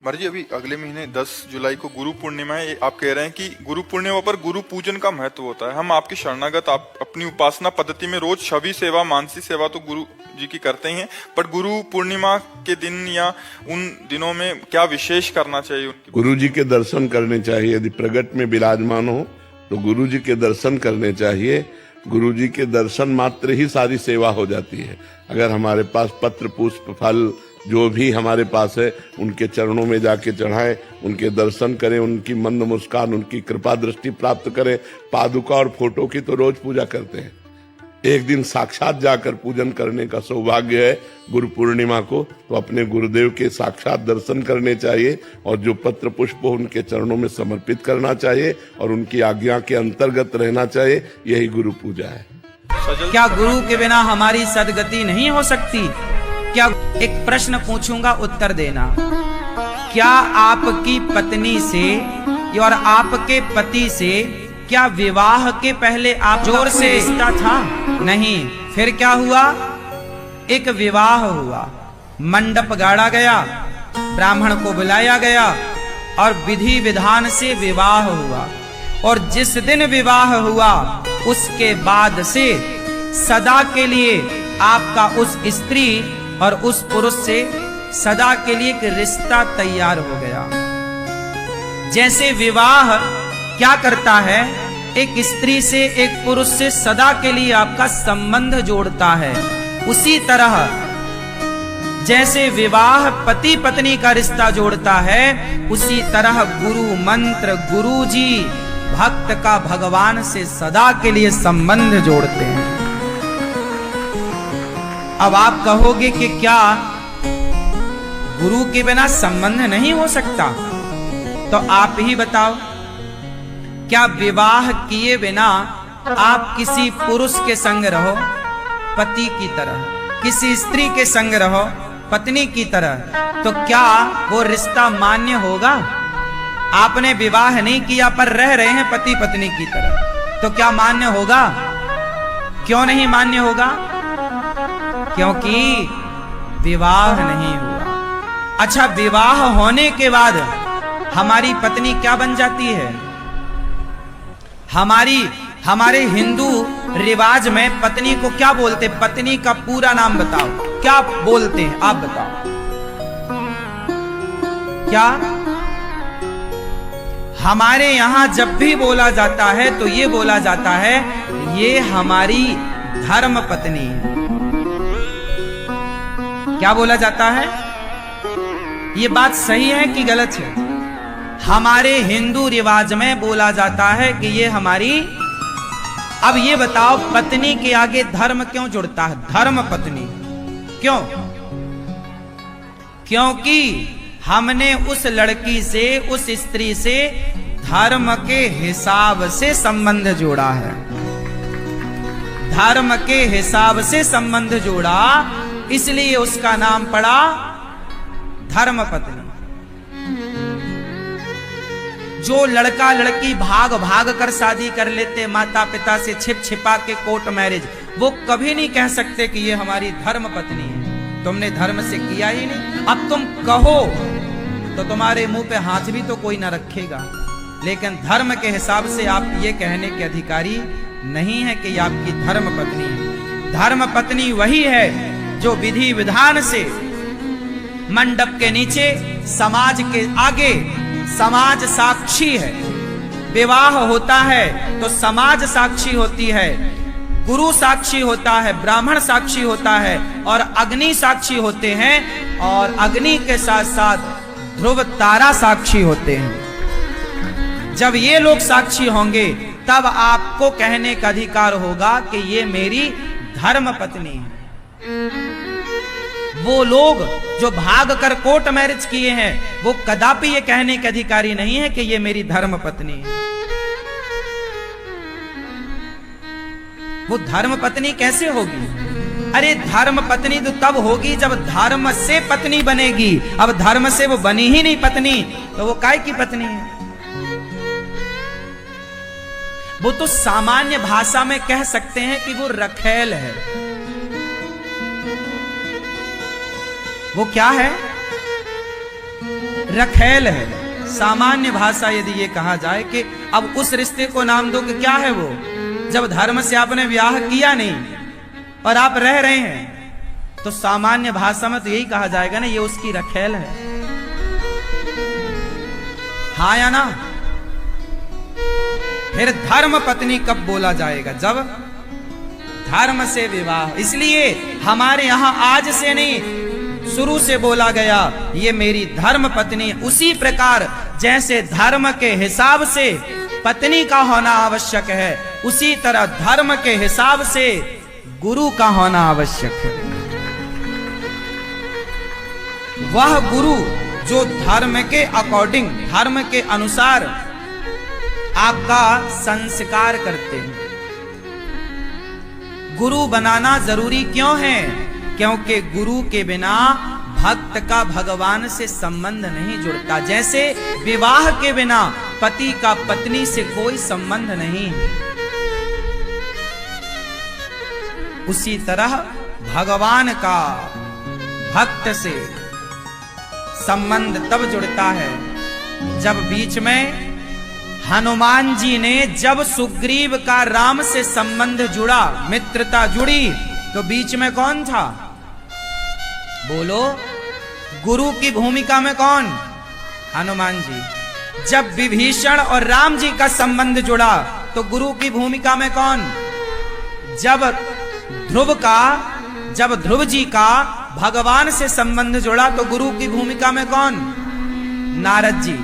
महाराज जी, अभी अगले महीने 10 जुलाई को गुरु पूर्णिमा है। आप कह रहे हैं कि गुरु पूर्णिमा पर गुरु पूजन का महत्व होता है। हम आपके शरणागत, आप अपनी उपासना पद्धति में रोज छवि सेवा, मानसी सेवा तो गुरु जी की करते ही हैं, पर गुरु पूर्णिमा के दिन या उन दिनों में क्या विशेष करना चाहिए? गुरु जी के दर्शन करने चाहिए। यदि प्रगट में विराजमान हो तो गुरु जी के दर्शन करने चाहिए। गुरु जी के दर्शन मात्र ही सारी सेवा हो जाती है। अगर हमारे पास पत्र, पुष्प, फल जो भी हमारे पास है, उनके चरणों में जाके चढ़ाएं, उनके दर्शन करें, उनकी मंद मुस्कान, उनकी कृपा दृष्टि प्राप्त करें। पादुका और फोटो की तो रोज पूजा करते हैं, एक दिन साक्षात जाकर पूजन करने का सौभाग्य है गुरु पूर्णिमा को, तो अपने गुरुदेव के साक्षात दर्शन करने चाहिए और जो पत्र पुष्प उनके चरणों में समर्पित करना चाहिए और उनकी आज्ञा के अंतर्गत रहना चाहिए। यही गुरु पूजा है। क्या गुरु के बिना हमारी सदगति नहीं हो सकती? क्या एक प्रश्न पूछूंगा, उत्तर देना। क्या आपकी पत्नी से और आपके पति से क्या विवाह के पहले आप जोर से रिश्ता था? नहीं। फिर क्या हुआ? एक विवाह हुआ, मंडप गाड़ा गया, ब्राह्मण को बुलाया गया और विधि विधान से विवाह हुआ। और जिस दिन विवाह हुआ उसके बाद से सदा के लिए आपका उस स्त्री और उस पुरुष से सदा के लिए एक रिश्ता तैयार हो गया। जैसे विवाह क्या करता है, एक स्त्री से, एक पुरुष से सदा के लिए आपका संबंध जोड़ता है, उसी तरह जैसे विवाह पति पत्नी का रिश्ता जोड़ता है, उसी तरह गुरु मंत्र, गुरु जी भक्त का भगवान से सदा के लिए संबंध जोड़ते हैं। अब आप कहोगे कि क्या गुरु के बिना संबंध नहीं हो सकता? तो आप ही बताओ, क्या विवाह किए बिना आप किसी पुरुष के संग रहो पति की तरह, किसी स्त्री के संग रहो पत्नी की तरह, तो क्या वो रिश्ता मान्य होगा? आपने विवाह नहीं किया पर रह रहे हैं पति पत्नी की तरह, तो क्या मान्य होगा? क्यों नहीं मान्य होगा? क्योंकि विवाह नहीं हुआ। अच्छा, विवाह होने के बाद हमारी पत्नी क्या बन जाती है? हमारे हिंदू रिवाज में पत्नी को क्या बोलते? पत्नी का पूरा नाम बताओ, क्या बोलते हैं आप बताओ? क्या हमारे यहां जब भी बोला जाता है तो ये बोला जाता है, ये हमारी धर्म पत्नी है। क्या बोला जाता है? ये बात सही है कि गलत है? हमारे हिंदू रिवाज में बोला जाता है कि ये हमारी। अब ये बताओ, पत्नी के आगे धर्म क्यों जुड़ता है? धर्म पत्नी क्यों? क्योंकि हमने उस लड़की से, उस स्त्री से धर्म के हिसाब से संबंध जोड़ा है। धर्म के हिसाब से संबंध जोड़ा, इसलिए उसका नाम पड़ा धर्म पत्नी। जो लड़का लड़की भाग भाग कर शादी कर लेते, माता पिता से छिप छिपा के कोर्ट मैरिज, वो कभी नहीं कह सकते कि ये हमारी धर्म पत्नी है। तुमने धर्म से किया ही नहीं। अब तुम कहो तो तुम्हारे मुंह पे हाथ भी तो कोई ना रखेगा, लेकिन धर्म के हिसाब से आप ये कहने के अधिकारी नहीं है कि ये आपकी धर्म पत्नी है। धर्म पत्नी वही है जो विधि विधान से मंडप के नीचे, समाज के आगे, समाज साक्षी है। विवाह होता है तो समाज साक्षी होती है, गुरु साक्षी होता है, ब्राह्मण साक्षी होता है और अग्नि साक्षी होते हैं, और अग्नि के साथ साथ ध्रुव तारा साक्षी होते हैं। जब ये लोग साक्षी होंगे तब आपको कहने का अधिकार होगा कि ये मेरी धर्म पत्नी है। वो लोग जो भाग कर कोर्ट मैरिज किए हैं, वो कदापि ये कहने के अधिकारी नहीं है कि ये मेरी धर्म पत्नी है। वो धर्म पत्नी कैसे होगी? अरे धर्म पत्नी तो तब होगी जब धर्म से पत्नी बनेगी। अब धर्म से वो बनी ही नहीं पत्नी, तो वो काय की पत्नी है? वो तो सामान्य भाषा में कह सकते हैं कि वो रखेल है। वो क्या है? रखेल है। सामान्य भाषा यदि ये कहा जाए कि अब उस रिश्ते को नाम दो कि क्या है वो, जब धर्म से आपने ब्याह किया नहीं और आप रह रहे हैं, तो सामान्य भाषा में तो यही कहा जाएगा ना, ये उसकी रखेल है। हाँ या ना? फिर धर्म पत्नी कब बोला जाएगा? जब धर्म से विवाह। इसलिए हमारे यहां आज से नहीं, शुरू से बोला गया ये मेरी धर्म पत्नी। उसी प्रकार जैसे धर्म के हिसाब से पत्नी का होना आवश्यक है, उसी तरह धर्म के हिसाब से गुरु का होना आवश्यक है। वह गुरु जो धर्म के अकॉर्डिंग, धर्म के अनुसार आपका संस्कार करते हैं। गुरु बनाना जरूरी क्यों है? क्योंकि गुरु के बिना भक्त का भगवान से संबंध नहीं जुड़ता। जैसे विवाह के बिना पति का पत्नी से कोई संबंध नहीं, उसी तरह भगवान का भक्त से संबंध तब जुड़ता है जब बीच में हनुमान जी ने, जब सुग्रीव का राम से संबंध जुड़ा, मित्रता जुड़ी, तो बीच में कौन था? बोलो, गुरु की भूमिका में कौन? हनुमान जी। जब विभीषण और राम जी का संबंध जुड़ा, तो गुरु की भूमिका में कौन? जब ध्रुव जी का भगवान से संबंध जुड़ा, तो गुरु की भूमिका में कौन? नारद जी।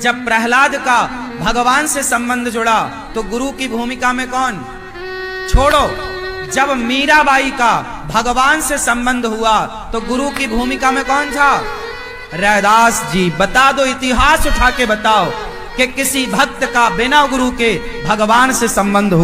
जब प्रहलाद का भगवान से संबंध जुड़ा, तो गुरु की भूमिका में कौन? छोड़ो, जब मीराबाई का भगवान से संबंध हुआ, तो गुरु की भूमिका में कौन था? रैदास जी। बता दो, इतिहास उठा के बताओ कि किसी भक्त का बिना गुरु के भगवान से संबंध हुआ।